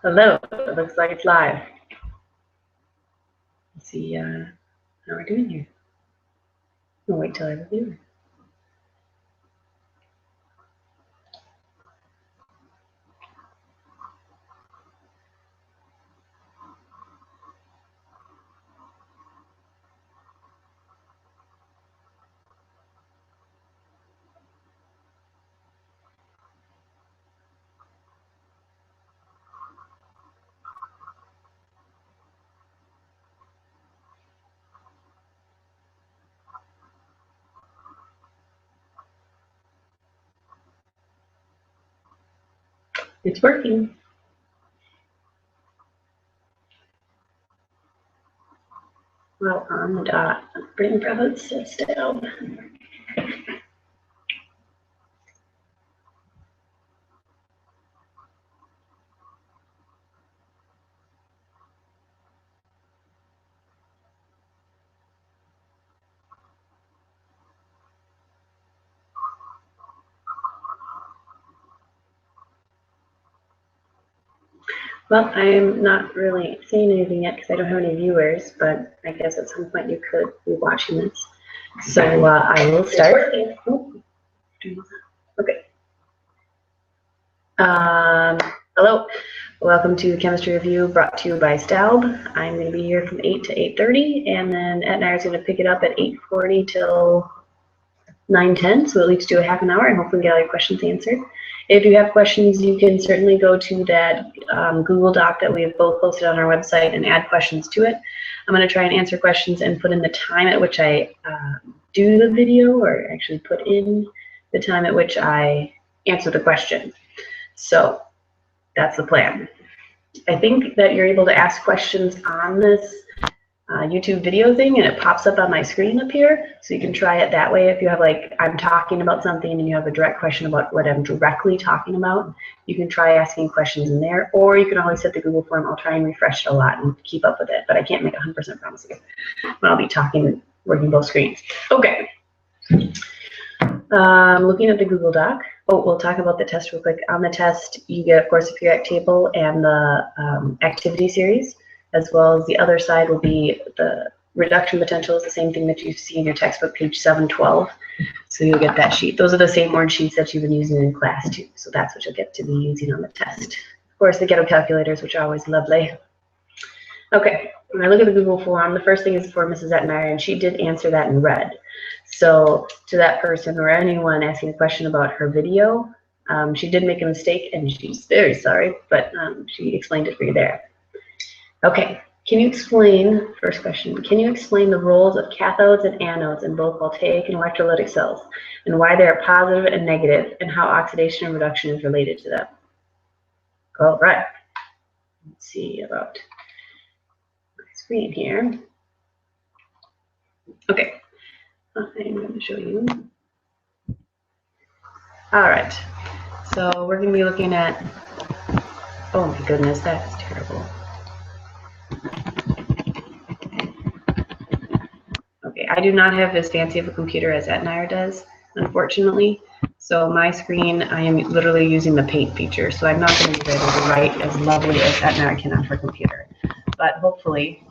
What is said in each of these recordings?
Hello, it looks like it's live. Let's see how we're doing here. We'll wait till I have a viewer. It's working. Well, on the dot. Bring brother sister down. Well, I'm not really saying anything yet because I don't have any viewers, but I guess at some point you could be watching this. So I will start. Oh, okay. Hello, welcome to Chemistry Review brought to you by Staub. I'm going to be here from 8 to 8:30, and then Ed and I are going to pick it up at 8:40 till 9:10, so at least do a half an hour and hopefully get all your questions answered. If you have questions, you can certainly go to that Google Doc that we have both posted on our website and add questions to it. I'm going to try and answer questions and put in the time at which I do the video, or actually put in the time at which I answer the question. So that's the plan. I think that you're able to ask questions on this YouTube video thing, and it pops up on my screen up here, so you can try it that way. If you have, like, I'm talking about something and you have a direct question about what I'm directly talking about, you can try asking questions in there, or you can always set the Google form. I'll try and refresh it a lot and keep up with it, but I can't make 100% promises when I'll be talking, working both screens. Okay. Looking at the Google Doc. Oh, we'll talk about the test real quick. On the test, you get a course of periodic table and the activity series, as well as the other side will be the reduction potential is the same thing that you see in your textbook, page 712. So you'll get that sheet. Those are the same orange sheets that you've been using in class too. So that's what you'll get to be using on the test. Of course, the ghetto calculators, which are always lovely. Okay, when I look at the Google form, the first thing is for Mrs. Ettenmeyer, and she did answer that in red. So to that person or anyone asking a question about her video, she did make a mistake and she's very sorry, but she explained it for you there. Okay, can you explain, first question, can you explain the roles of cathodes and anodes in both voltaic and electrolytic cells, and why they are positive and negative, and how oxidation and reduction is related to them? All right, let's see about my screen here. Okay, I'm going to show you. All right, so we're going to be looking at, oh my goodness, that's terrible. Okay, I do not have as fancy of a computer as Ettenmeyer does, unfortunately. So my screen, I am literally using the paint feature, so I'm not going to be able to write as lovely as Ettenmeyer can on her computer. But hopefully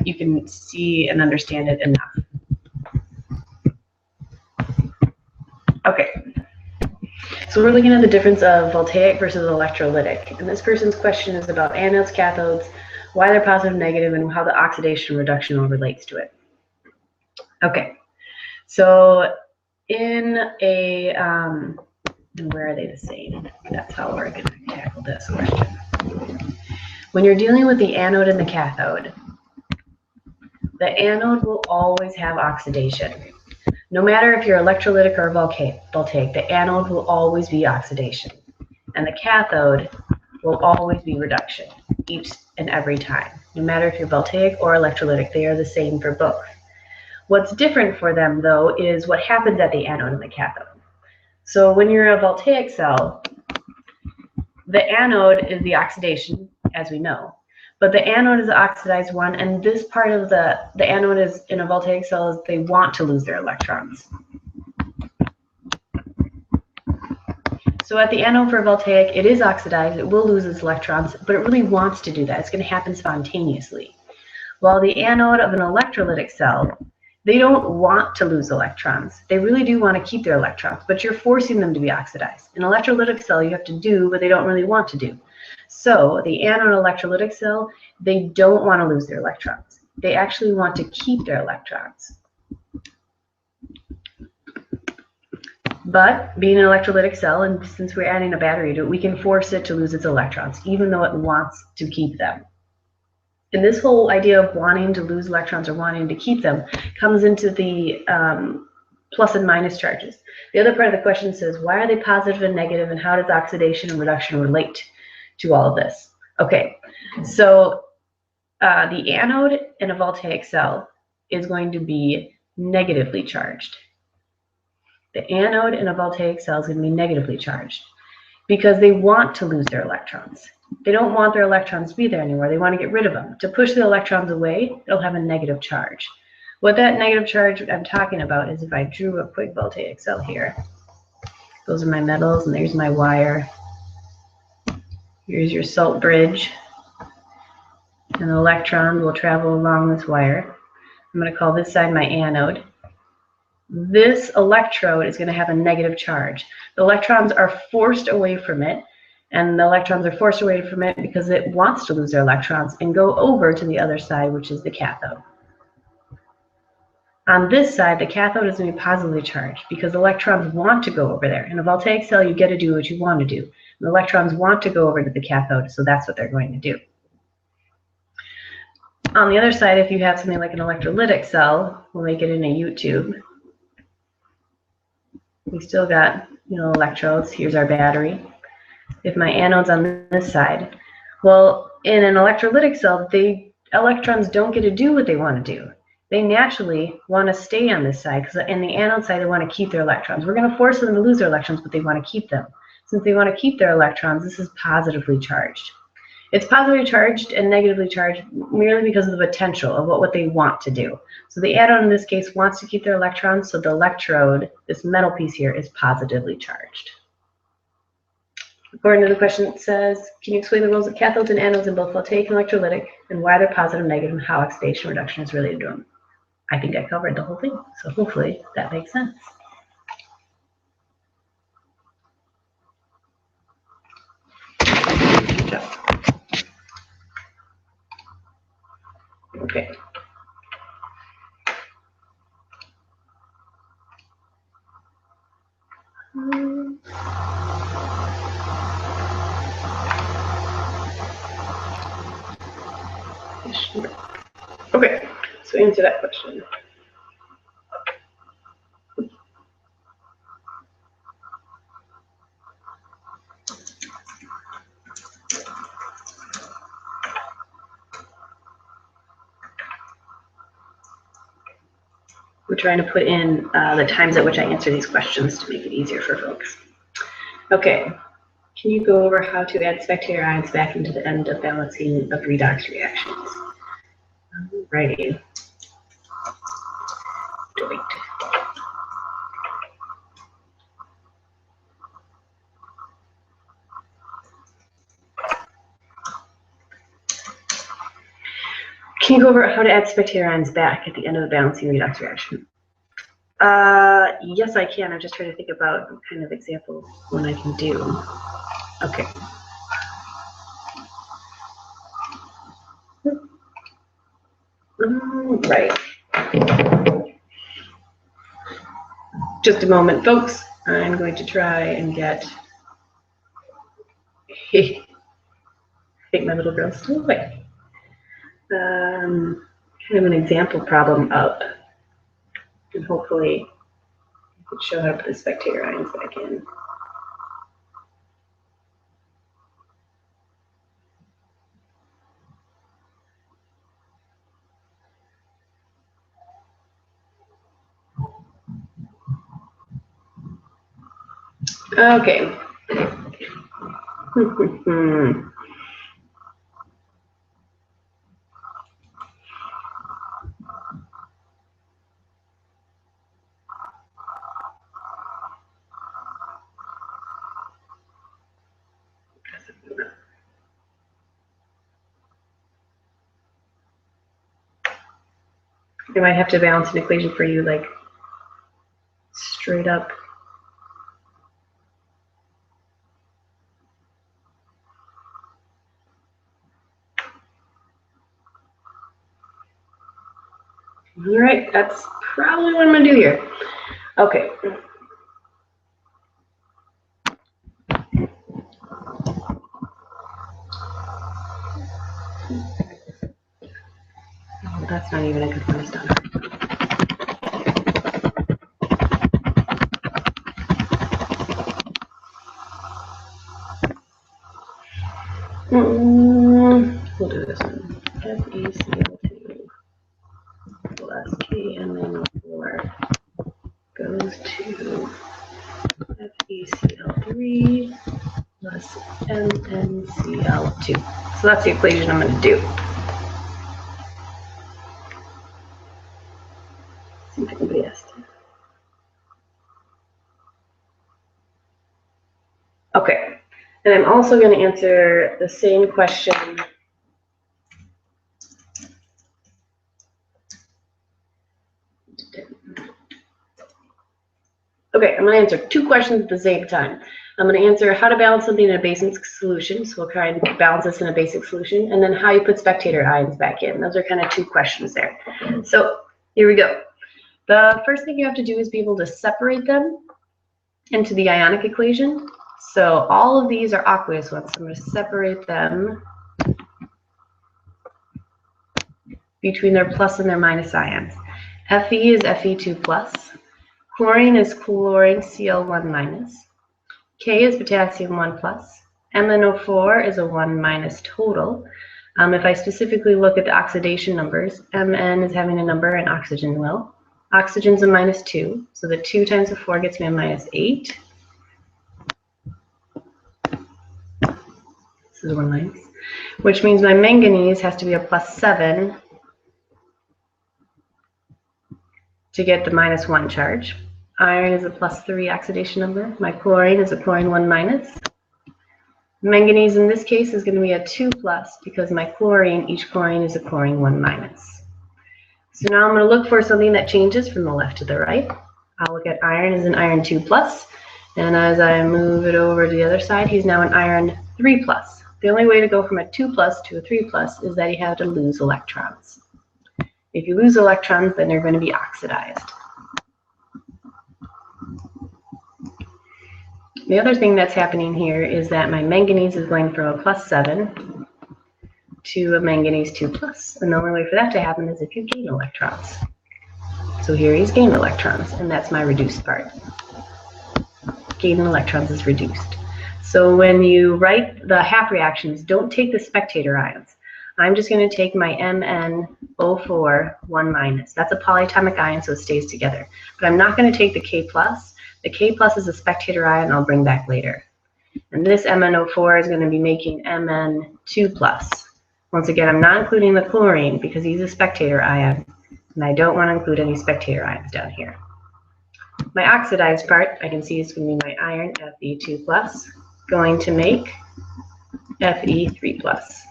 you can see and understand it enough. Okay, so we're looking at the difference of voltaic versus electrolytic. And this person's question is about anodes, cathodes, why they're positive and negative, and how the oxidation reduction relates to it. Okay, so in a, where are they the same? That's how we're going to tackle this question. When you're dealing with the anode and the cathode, the anode will always have oxidation. No matter if you're electrolytic or voltaic, the anode will always be oxidation. And the cathode will always be reduction, each and every time. No matter if you're voltaic or electrolytic, they are the same for both. What's different for them, though, is what happens at the anode and the cathode. So when you're a voltaic cell, the anode is the oxidation, as we know. But the anode is the oxidized one, and this part of the anode is in a voltaic cell is they want to lose their electrons. So at the anode for voltaic, it is oxidized. It will lose its electrons, but it really wants to do that. It's going to happen spontaneously. While the anode of an electrolytic cell, they don't want to lose electrons. They really do want to keep their electrons, but you're forcing them to be oxidized. An electrolytic cell, you have to do what they don't really want to do. So the anode electrolytic cell, they don't want to lose their electrons. They actually want to keep their electrons. But being an electrolytic cell, and since we're adding a battery to it, we can force it to lose its electrons, even though it wants to keep them. And this whole idea of wanting to lose electrons or wanting to keep them comes into the plus and minus charges. The other part of the question says, why are they positive and negative, and how does oxidation and reduction relate to all of this? Okay, so the anode in a voltaic cell is going to be negatively charged. The anode in a voltaic cell is going to be negatively charged because they want to lose their electrons. They don't want their electrons to be there anymore. They want to get rid of them. To push the electrons away, it'll have a negative charge. What that negative charge I'm talking about is if I drew a quick voltaic cell here. Those are my metals, and there's my wire. Here's your salt bridge. And the electrons will travel along this wire. I'm going to call this side my anode. This electrode is going to have a negative charge. The electrons are forced away from it, and the electrons are forced away from it because it wants to lose their electrons and go over to the other side, which is the cathode. On this side, the cathode is going to be positively charged because electrons want to go over there. In a voltaic cell, you get to do what you want to do. The electrons want to go over to the cathode, so that's what they're going to do. On the other side, if you have something like an electrolytic cell, we'll make it in a U-tube. We still got, electrodes. Here's our battery. If my anode's on this side, well, in an electrolytic cell, electrons don't get to do what they want to do. They naturally want to stay on this side because in the anode side, they want to keep their electrons. We're going to force them to lose their electrons, but they want to keep them. Since they want to keep their electrons, this is positively charged. It's positively charged and negatively charged merely because of the potential of what they want to do. So the anode in this case wants to keep their electrons, so the electrode, this metal piece here, is positively charged. According to the question, it says, can you explain the roles of cathodes and anodes in both voltaic and electrolytic, and why they're positive and negative, and how oxidation reduction is related to them? I think I covered the whole thing, so hopefully that makes sense. Good job. Okay. Okay, so answer that question. We're trying to put in the times at which I answer these questions to make it easier for folks. Okay, can you go over how to add spectator ions back into the end of balancing of redox reactions? Righty. Can you go over how to add spectator ions back at the end of the balancing redox reaction? Yes, I can. I'm just trying to think about what kind of example one I can do. Okay. Right. Just a moment, folks. I'm going to try and get. I think my little girl's still awake. Kind of an example problem up, and hopefully I could show how to put the spectator ions back in. Okay. I might have to balance an equation for you, like straight up. All right, that's probably what I'm going to do here. Okay. Oh, that's not even a good one to start. We'll do this one. FeCl2 plus KMnO4 goes to FeCl3 plus MnCl2. So that's the equation I'm going to do. See if I can guess. Okay, and I'm also going to answer the same question. Okay, I'm going to answer two questions at the same time. I'm going to answer how to balance something in a basic solution. So we'll try and balance this in a basic solution. And then how you put spectator ions back in. Those are kind of two questions there. So here we go. The first thing you have to do is be able to separate them into the ionic equation. So all of these are aqueous ones. So I'm going to separate them between their plus and their minus ions. Fe is Fe2 plus. Chlorine is chlorine Cl1 minus. K is potassium 1 plus. MnO4 is a 1 minus total. If I specifically look at the oxidation numbers, Mn is having a number and oxygen will. Oxygen's a minus 2, so the 2 times the 4 gets me a minus 8. This is 1 minus. Which means my manganese has to be a plus 7 to get the minus 1 charge. Iron is a plus 3 oxidation number. My chlorine is a chlorine 1 minus. Manganese in this case is going to be a 2 plus because my chlorine, each chlorine is a chlorine 1 minus. So now I'm going to look for something that changes from the left to the right. I'll look at iron as an iron 2 plus, and as I move it over to the other side, he's now an iron 3 plus. The only way to go from a 2 plus to a 3 plus is that you have to lose electrons. If you lose electrons, then they're going to be oxidized. The other thing that's happening here is that my manganese is going from a plus 7 to a manganese 2 plus. And the only way for that to happen is if you gain electrons. So here he's gained electrons, and that's my reduced part. Gaining electrons is reduced. So when you write the half reactions, don't take the spectator ions. I'm just going to take my MnO4 1 minus. That's a polyatomic ion, so it stays together. But I'm not going to take the K plus. The K plus is a spectator ion I'll bring back later. And this MnO4 is going to be making Mn2 plus. Once again, I'm not including the chlorine because he's a spectator ion, and I don't want to include any spectator ions down here. My oxidized part, I can see is going to be my iron, Fe2 plus, going to make Fe3 plus.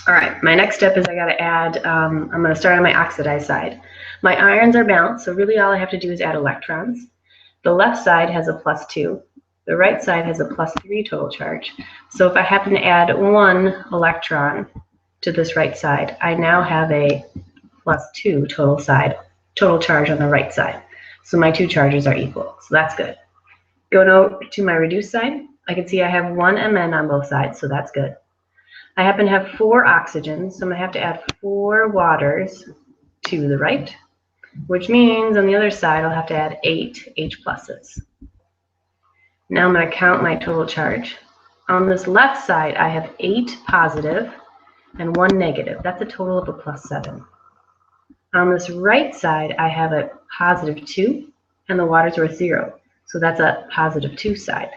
All right, my next step is I got to add, I'm going to start on my oxidized side. My irons are balanced, so really all I have to do is add electrons. The left side has a plus 2. The right side has a plus 3 total charge. So if I happen to add 1 electron to this right side, I now have a plus 2 total charge on the right side. So my 2 charges are equal, so that's good. Going over to my reduced side, I can see I have 1 Mn on both sides, so that's good. I happen to have 4 oxygens, so I'm going to have to add 4 waters to the right, which means on the other side I'll have to add 8 H pluses. Now I'm going to count my total charge. On this left side I have 8 positive and 1 negative. That's a total of a plus 7. On this right side I have a positive 2 and the waters are 0. So that's a positive 2 side.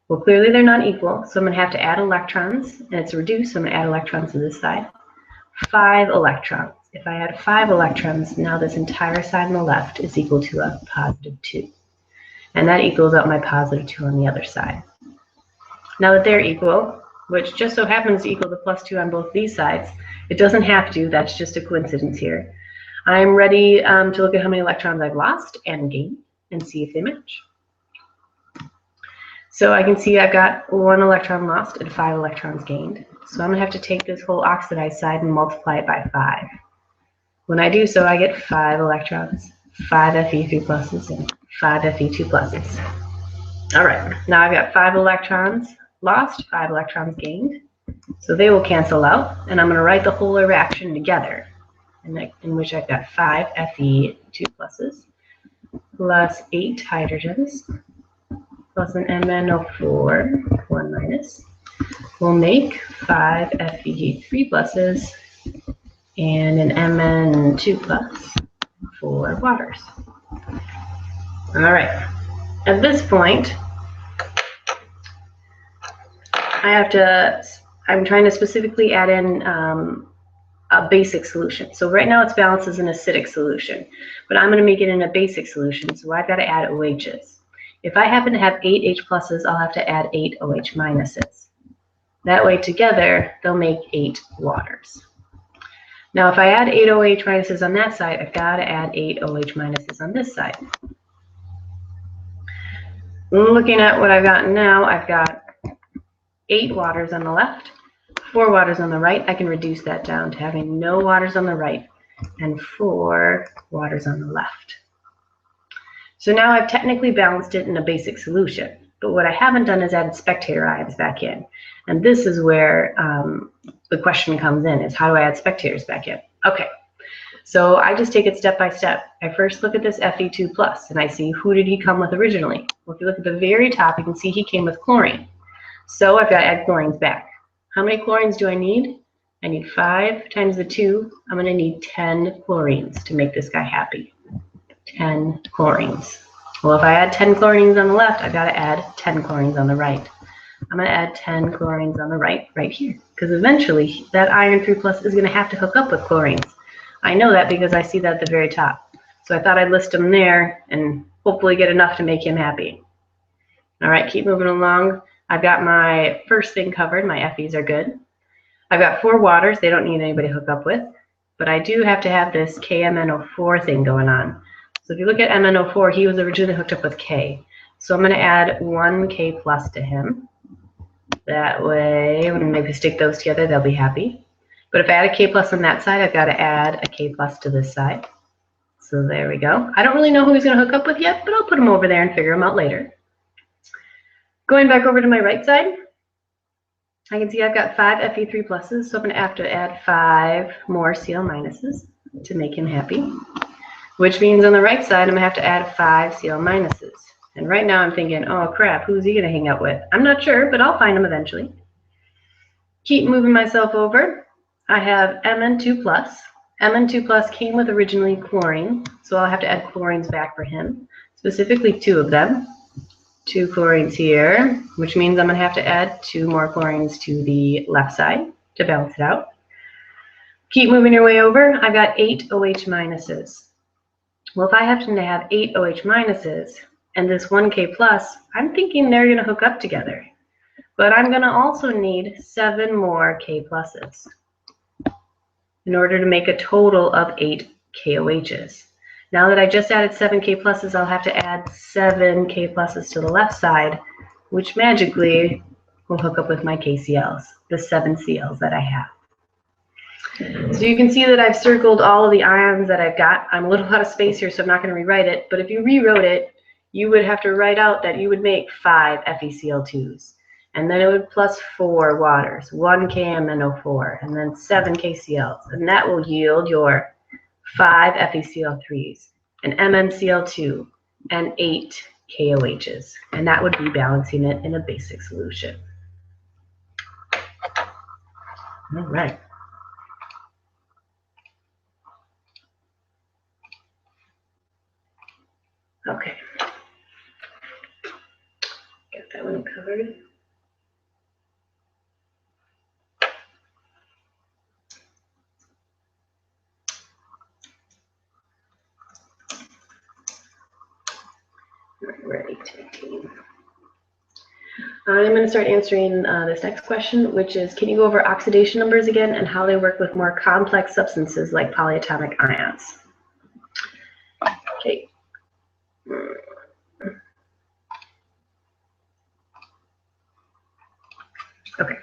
Well, clearly they're not equal, so I'm going to have to add electrons, and it's reduced, so I'm going to add electrons to this side. 5 electrons. If I add 5 electrons, now this entire side on the left is equal to a positive 2. And that equals out my positive 2 on the other side. Now that they're equal, which just so happens to equal the +2 on both these sides. It doesn't have to, that's just a coincidence here. I'm ready to look at how many electrons I've lost and gained and see if they match. So I can see I've got 1 electron lost and 5 electrons gained. So I'm going to have to take this whole oxidized side and multiply it by 5. When I do so, I get 5 electrons, 5 Fe3 pluses, and 5 Fe2 pluses. All right, now I've got 5 electrons lost, 5 electrons gained. So they will cancel out, and I'm going to write the whole reaction together, in which I've got 5 Fe2 pluses plus 8 hydrogens plus an MnO4, 1 minus, will make 5 Fe3 pluses and an Mn2 plus, 4 waters. All right, at this point, I'm trying to specifically add in a basic solution. So right now it's balanced as an acidic solution, but I'm going to make it in a basic solution, so I've got to add OHs. If I happen to have 8 H pluses, I'll have to add 8 OH minuses. That way together, they'll make 8 waters. Now if I add 8 OH minuses on that side, I've got to add 8 OH minuses on this side. Looking at what I've got now, I've got 8 waters on the left, 4 waters on the right. I can reduce that down to having no waters on the right and 4 waters on the left. So now I've technically balanced it in a basic solution, but what I haven't done is added spectator ions back in. And this is where the question comes in, is how do I add spectators back in? Okay, so I just take it step by step. I first look at this Fe2 plus, and I see who did he come with originally. Well, if you look at the very top, you can see he came with chlorine. So I've got to add chlorines back. How many chlorines do I need? I need 5 times the 2. I'm going to need 10 chlorines to make this guy happy. 10 chlorines. Well, if I add 10 chlorines on the left, I've got to add 10 chlorines on the right. I'm going to add 10 chlorines on the right here, because eventually that iron 3 plus is going to have to hook up with chlorines. I know that because I see that at the very top. So I thought I'd list them there and hopefully get enough to make him happy. All right, keep moving along. I've got my first thing covered. My Fe's are good. I've got 4 waters. They don't need anybody to hook up with. But I do have to have this KMnO4 thing going on. So if you look at MnO4, he was originally hooked up with K. So I'm going to add 1 K plus to him. That way, when maybe stick those together, they'll be happy. But if I add a K plus on that side, I've got to add a K plus to this side. So there we go. I don't really know who he's going to hook up with yet, but I'll put him over there and figure him out later. Going back over to my right side, I can see I've got 5 Fe3 pluses, so I'm going to have to add 5 more Cl minuses to make him happy, which means on the right side, I'm going to have to add 5 Cl minuses. And right now I'm thinking, oh crap, who's he going to hang out with? I'm not sure, but I'll find him eventually. Keep moving myself over. I have Mn2 plus. Mn2 plus came with originally chlorine, so I'll have to add chlorines back for him, specifically 2 of them. 2 chlorines here, which means I'm going to have to add 2 more chlorines to the left side to balance it out. Keep moving your way over. I've got 8 OH minuses. Well, if I happen to have 8 OH minuses and this 1 K plus, I'm thinking they're going to hook up together. But I'm going to also need 7 more K pluses in order to make a total of 8 KOHs. Now that I just added 7 K pluses, I'll have to add 7 K pluses to the left side, which magically will hook up with my KCl's, the 7 Cl's that I have. So you can see that I've circled all of the ions that I've got. I'm a little out of space here, so I'm not going to rewrite it. But if you rewrote it, you would have to write out that you would make 5 FeCl2s. And then it would plus 4 waters, 1 KMnO4, and then 7 KCl's. And that will yield your 5 FeCl3s, an MnCl2, and 8 KOHs. And that would be balancing it in a basic solution. All right. Okay. Got that one covered. Ready to team. I'm going to start answering this next question, which is, can you go over oxidation numbers again and how they work with more complex substances like polyatomic ions? Okay. Okay.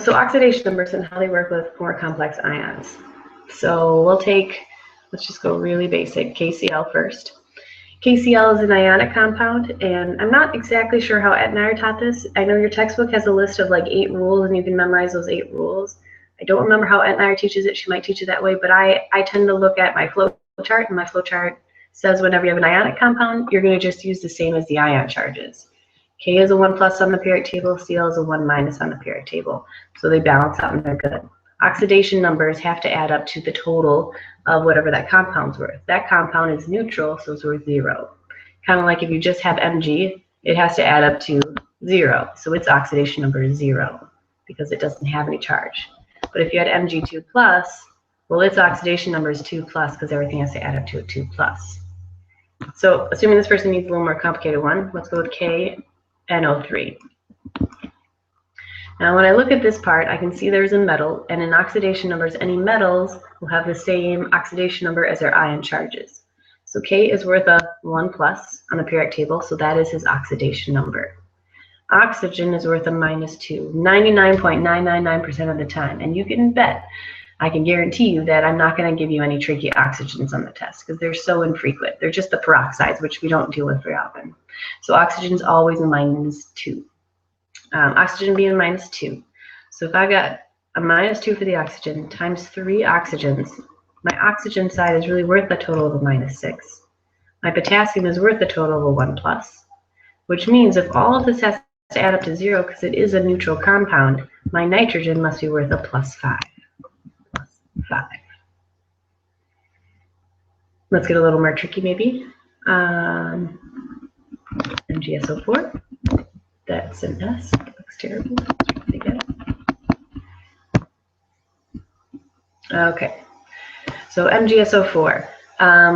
So oxidation numbers and how they work with more complex ions. So we'll take, let's just go really basic, KCl first. KCl is an ionic compound, and I'm not exactly sure how Ed and I are taught this. I know your textbook has a list of like 8 rules, and you can memorize those 8 rules. I don't remember how Ed and I teaches it. She might teach it that way, but I tend to look at my flow chart, and my flow chart says whenever you have an ionic compound, you're going to just use the same as the ion charges. K is a 1 plus on the periodic table, Cl is a 1 minus on the periodic table. So they balance out and they're good. Oxidation numbers have to add up to the total of whatever that compound's worth. That compound is neutral, so it's worth 0. Kind of like if you just have Mg, it has to add up to 0. So its oxidation number is 0 because it doesn't have any charge. But if you had Mg2 plus, well, its oxidation number is 2 plus because everything has to add up to a 2 plus. So assuming this person needs a little more complicated one, let's go with KNO3. Now when I look at this part, I can see there's a metal, and in oxidation numbers, any metals will have the same oxidation number as their ion charges. So K is worth a 1 plus on the periodic table, so that is his oxidation number. Oxygen is worth a minus 2, 99.999% of the time, and you can bet, I can guarantee you that I'm not going to give you any tricky oxygens on the test because they're so infrequent. They're just the peroxides, which we don't deal with very often. So oxygen is always a minus 2. Oxygen being minus 2. So if I got a minus 2 for the oxygen times 3 oxygens, my oxygen side is really worth a total of a minus 6. My potassium is worth a total of a 1 plus, which means if all of this has to add up to 0 because it is a neutral compound, my nitrogen must be worth a plus 5. Plus 5. Let's get a little more tricky maybe. MgSO4. That's an S. That looks terrible. Okay. So MgSO4.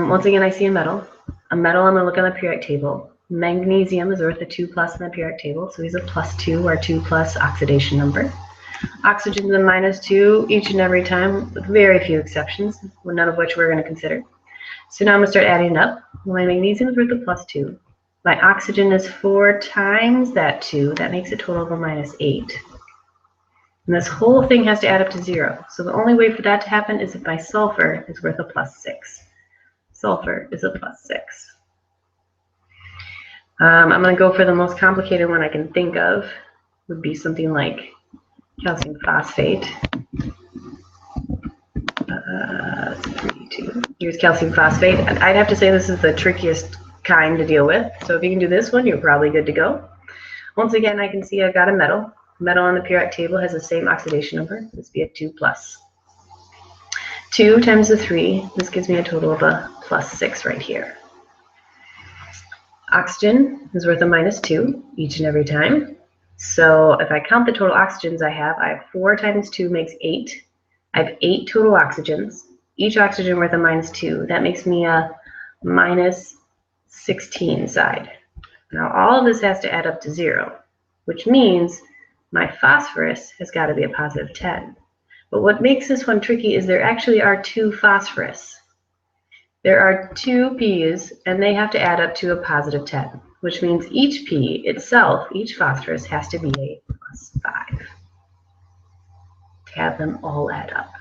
Once again, I see a metal. A metal, I'm going to look on the periodic table. Magnesium is worth a 2 plus in the periodic table, so he's a plus 2 or 2 plus oxidation number. Oxygen is a minus 2 each and every time, with very few exceptions, none of which we're going to consider. So now I'm going to start adding it up. My magnesium is worth a plus 2. My oxygen is 4 times that 2. That makes a total of a minus 8. And this whole thing has to add up to 0. So the only way for that to happen is if my sulfur is worth a plus 6. Sulfur is a plus 6. I'm going to go for the most complicated one I can think of. Would be something like calcium phosphate. Here's calcium phosphate. I'd have to say this is the trickiest kind to deal with. So if you can do this one, you're probably good to go. Once again, I can see I've got a metal. Metal on the periodic table has the same oxidation number. This would be a 2 plus. 2 times the 3, this gives me a total of a plus 6 right here. Oxygen is worth a minus 2 each and every time. So if I count the total oxygens I have 4 times 2 makes 8. I have 8 total oxygens. Each oxygen worth a minus 2. That makes me a minus 16 side. Now all of this has to add up to 0, which means my phosphorus has got to be a positive 10. But what makes this one tricky is there actually are 2 phosphorus. There are 2 P's, and they have to add up to a positive 10, which means each P itself, each phosphorus, has to be a plus 5 to have them all add up.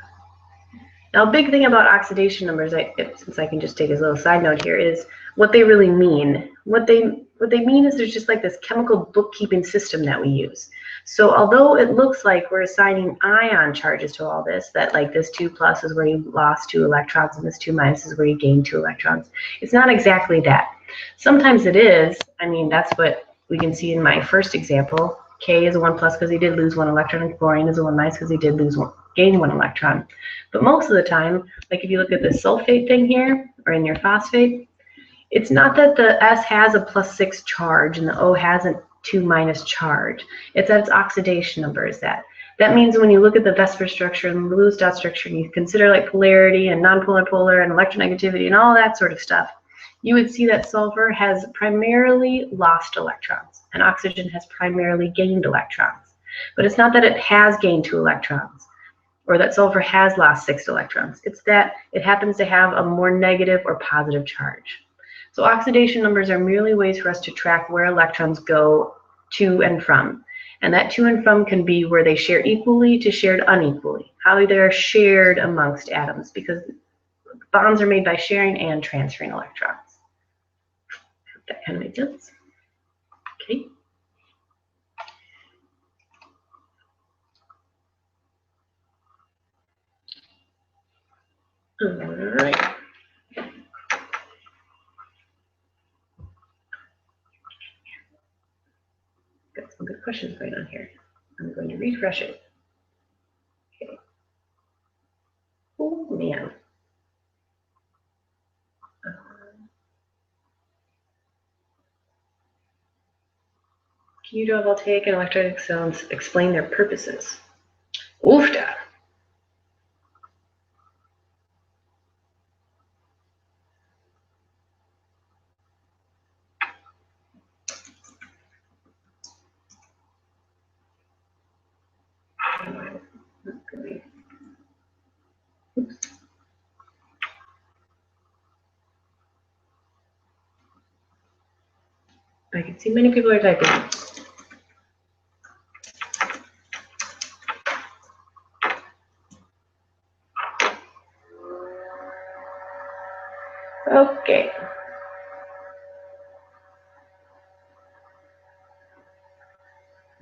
Now, a big thing about oxidation numbers, since I can just take as a little side note here, is what they really mean. What they mean is there's just like this chemical bookkeeping system that we use. So although it looks like we're assigning ion charges to all this, that like this 2 plus is where you lost 2 electrons and this 2 minus is where you gained 2 electrons, it's not exactly that. Sometimes it is. I mean, that's what we can see in my first example. K is a 1 plus because he did lose 1 electron, and chlorine is a 1 minus because he did gain 1 electron. But most of the time, like if you look at the sulfate thing here, or in your phosphate, it's not that the S has a plus 6 charge and the O has a 2 minus charge. It's that its oxidation number is that. That means when you look at the Vesper structure and the Lewis dot structure, and you consider like polarity and nonpolar polar and electronegativity and all that sort of stuff, you would see that sulfur has primarily lost electrons and oxygen has primarily gained electrons. But it's not that it has gained 2 electrons or that sulfur has lost 6 electrons. It's that it happens to have a more negative or positive charge. So oxidation numbers are merely ways for us to track where electrons go to and from. And that to and from can be where they share equally to shared unequally, how they are shared amongst atoms, because bonds are made by sharing and transferring electrons. Hope that kind of makes sense. Okay. All right. Got some good questions going on here. I'm going to refresh it. Okay. Oh man. Can you draw voltaic and electrolytic cells, explain their purposes? Oofda. Oops. I can see many people are typing. Okay.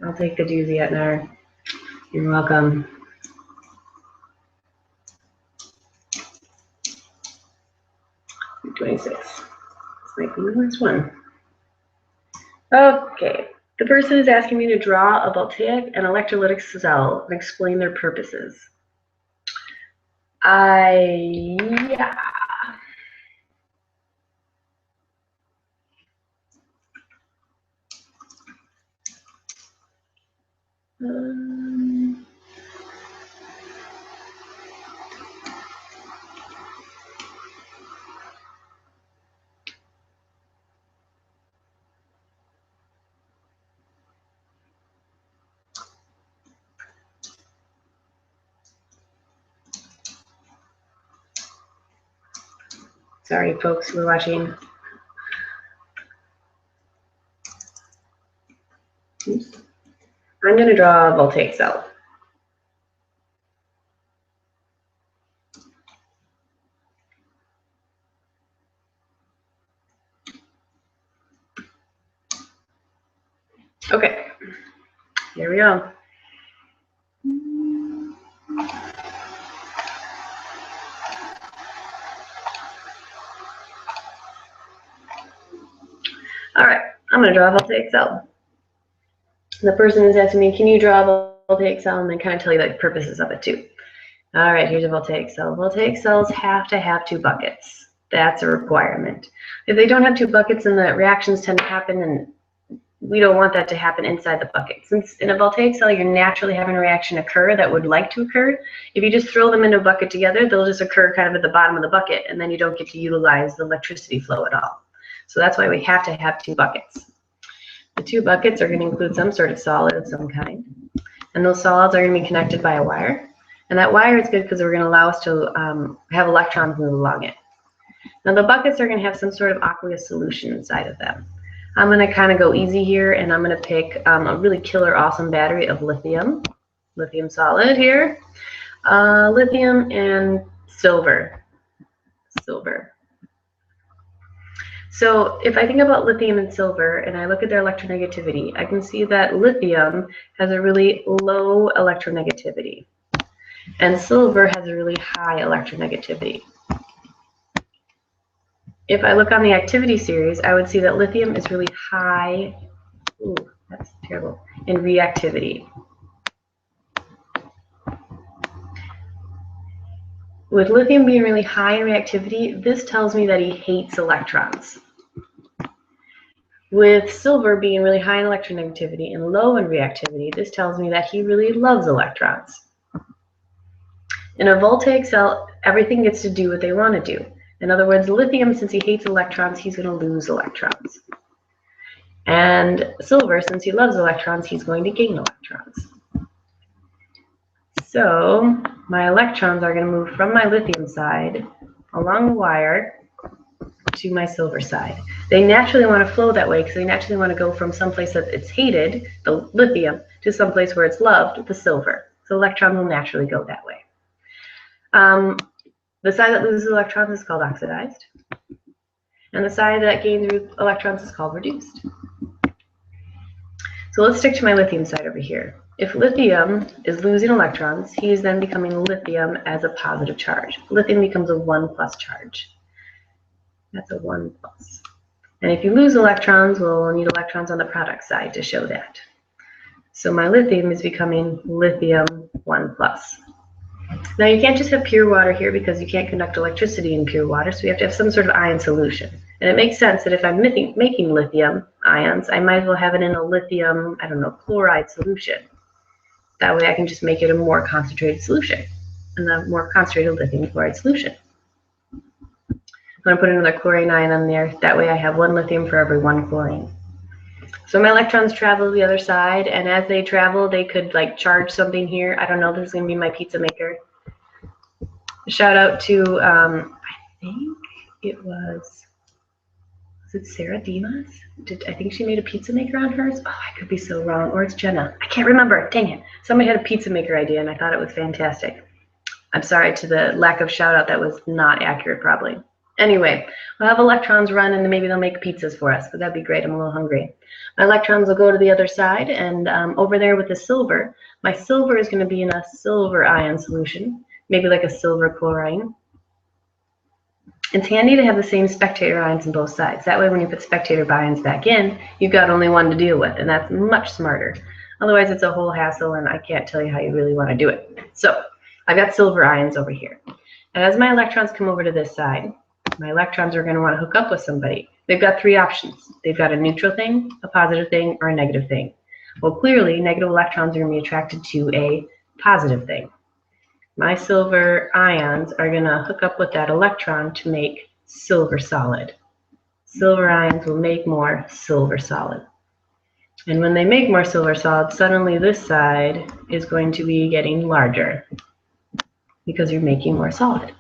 I'll take the doozy at Nar. You're welcome. $2.26. This might be the last one. Okay. The person is asking me to draw a voltaic and electrolytic cell and explain their purposes. Yeah. Sorry, folks who are watching. Oops. I'm going to draw a voltaic cell. Okay, here we go. All right, I'm going to draw a voltaic cell. The person is asking me, can you draw a voltaic cell, and then kind of tell you the purposes of it too. All right, here's a voltaic cell. Voltaic cells have to have 2 buckets. That's a requirement. If they don't have 2 buckets, then the reactions tend to happen, and we don't want that to happen inside the bucket. Since in a voltaic cell, you're naturally having a reaction occur that would like to occur. If you just throw them into a bucket together, they'll just occur kind of at the bottom of the bucket, and then you don't get to utilize the electricity flow at all. So that's why we have to have 2 buckets. The 2 buckets are going to include some sort of solid of some kind. And those solids are going to be connected by a wire. And that wire is good because we're going to allow us to have electrons move along it. Now the buckets are going to have some sort of aqueous solution inside of them. I'm going to kind of go easy here, and I'm going to pick a really killer awesome battery of lithium solid here, lithium and silver. So if I think about lithium and silver and I look at their electronegativity, I can see that lithium has a really low electronegativity and silver has a really high electronegativity. If I look on the activity series, I would see that lithium is really high, ooh, that's terrible, in reactivity. With lithium being really high in reactivity, this tells me that he hates electrons. With silver being really high in electronegativity and low in reactivity, this tells me that he really loves electrons. In a voltaic cell, everything gets to do what they want to do. In other words, lithium, since he hates electrons, he's going to lose electrons. And silver, since he loves electrons, he's going to gain electrons. So my electrons are going to move from my lithium side along the wire to my silver side. They naturally want to flow that way because they naturally want to go from someplace that it's hated, the lithium, to someplace where it's loved, the silver. So electrons will naturally go that way. The side that loses electrons is called oxidized, and the side that gains electrons is called reduced. So let's stick to my lithium side over here. If lithium is losing electrons, he is then becoming lithium as a positive charge. Lithium becomes a 1+ charge. That's a 1+. And if you lose electrons, we'll need electrons on the product side to show that. So my lithium is becoming lithium 1+. Now you can't just have pure water here because you can't conduct electricity in pure water, so we have to have some sort of ion solution. And it makes sense that if I'm making lithium ions, I might as well have it in a lithium, I don't know, chloride solution. That way I can just make it a more concentrated solution, and a more concentrated lithium chloride solution. I'm going to put another chlorine ion on there. That way I have 1 lithium for every 1 chlorine. So my electrons travel to the other side, and as they travel, they could like charge something here. I don't know, this is going to be my pizza maker. Shout out to, I think it was it Sarah Dimas? I think she made a pizza maker on hers? Oh, I could be so wrong. Or it's Jenna. I can't remember. Dang it. Somebody had a pizza maker idea, and I thought it was fantastic. I'm sorry to the lack of shout out. That was not accurate, probably. Anyway, we'll have electrons run, and then maybe they'll make pizzas for us, but that'd be great. I'm a little hungry. My electrons will go to the other side, and over there with the silver, my silver is going to be in a silver ion solution, maybe like a silver chlorine. It's handy to have the same spectator ions on both sides. That way when you put spectator ions back in, you've got only one to deal with, and that's much smarter. Otherwise it's a whole hassle, and I can't tell you how you really want to do it. So I've got silver ions over here. And as my electrons come over to this side, my electrons are going to want to hook up with somebody. They've got 3 options. They've got a neutral thing, a positive thing, or a negative thing. Well, clearly, negative electrons are going to be attracted to a positive thing. My silver ions are going to hook up with that electron to make silver solid. Silver ions will make more silver solid. And when they make more silver solid, suddenly this side is going to be getting larger because you're making more solid.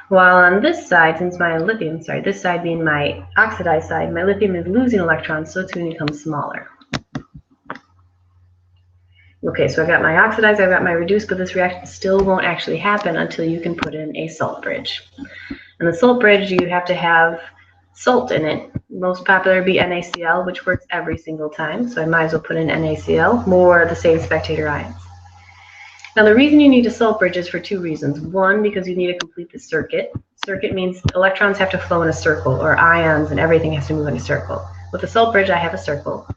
While on this side, since my lithium, this side being my oxidized side, my lithium is losing electrons, so it's going to become smaller. Okay, so I've got my oxidized, I've got my reduced, but this reaction still won't actually happen until you can put in a salt bridge. And the salt bridge, you have to have salt in it. Most popular would be NaCl, which works every single time, so I might as well put in NaCl, more of the same spectator ions. Now the reason you need a salt bridge is for 2 reasons. One, because you need to complete the circuit. Circuit means electrons have to flow in a circle, or ions and everything has to move in a circle. With the salt bridge, I have a circle.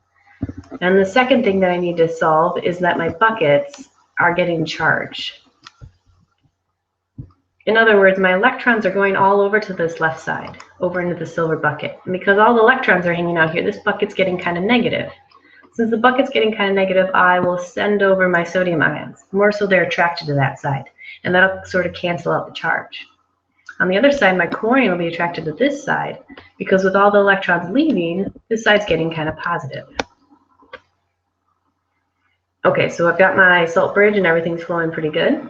And the second thing that I need to solve is that my buckets are getting charged. In other words, my electrons are going all over to this left side, over into the silver bucket. And because all the electrons are hanging out here, this bucket's getting kind of negative. Since the bucket's getting kind of negative, I will send over my sodium ions, more so they're attracted to that side. And that'll sort of cancel out the charge. On the other side, my chlorine will be attracted to this side, because with all the electrons leaving, this side's getting kind of positive. Okay, so I've got my salt bridge and everything's flowing pretty good.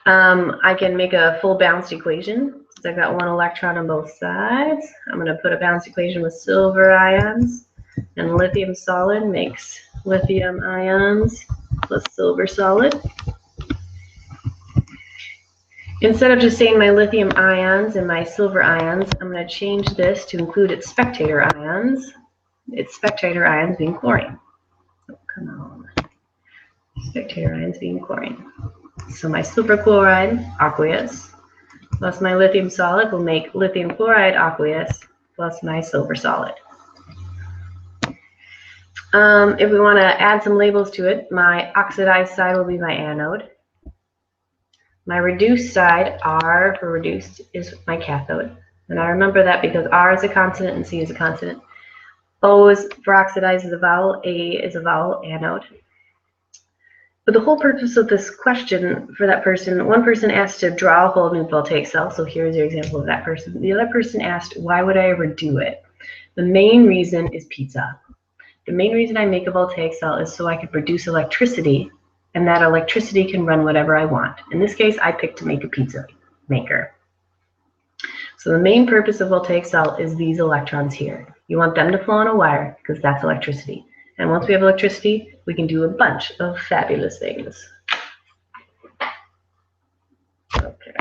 I can make a full balanced equation. Since I've got 1 electron on both sides, I'm going to put a balanced equation with silver ions, and lithium solid makes lithium ions plus silver solid. Instead of just saying my lithium ions and my silver ions, I'm going to change this to include its spectator ions being chlorine. Oh, come on. Spectator ions being chlorine. So my silver chloride, aqueous, plus my lithium solid will make lithium chloride aqueous plus my silver solid. If we want to add some labels to it, my oxidized side will be my anode. My reduced side, R for reduced, is my cathode. And I remember that because R is a consonant and C is a consonant. O is for oxidized is a vowel, A is a vowel, anode. But the whole purpose of this question for that person, one person asked to draw a whole new voltaic cell. So here's your example of that person. The other person asked, why would I ever do it? The main reason is pizza. The main reason I make a voltaic cell is so I can produce electricity, and that electricity can run whatever I want. In this case, I picked to make a pizza maker. So the main purpose of voltaic cell is these electrons here. You want them to flow on a wire because that's electricity. And once we have electricity, we can do a bunch of fabulous things. Okay.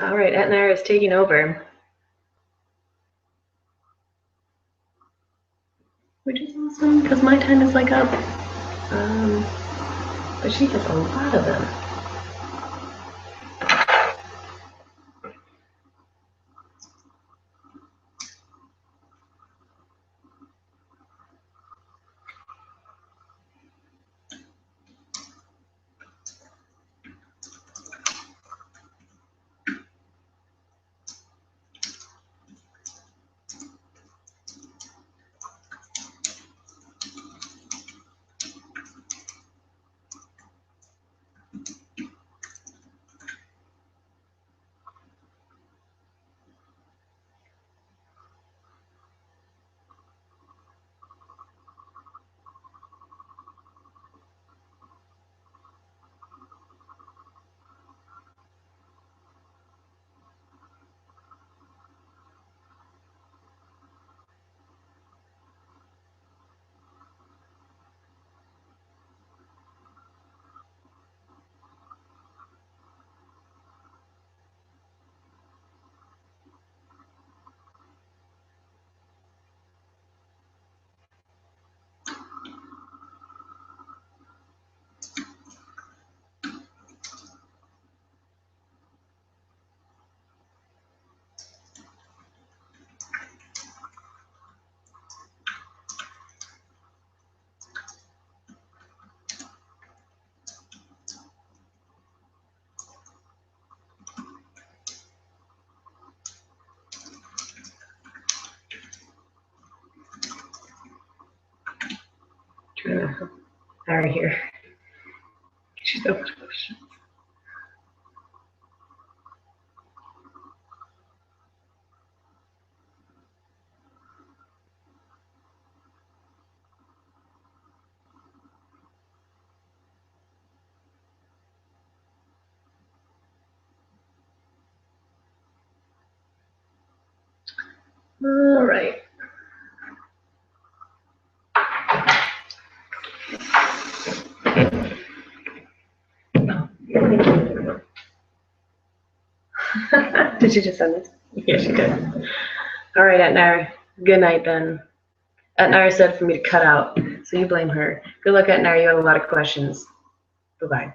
All right, Etnar is taking over. Which is awesome because my time is like up. But she has a lot of them. Trying to help Etnar here. She's so much questions. All right. Did she just send this? Yeah, she did. All right, Etnar. Good night then. Etnar said for me to cut out, so you blame her. Good luck, Etnar. You have a lot of questions. Bye-bye.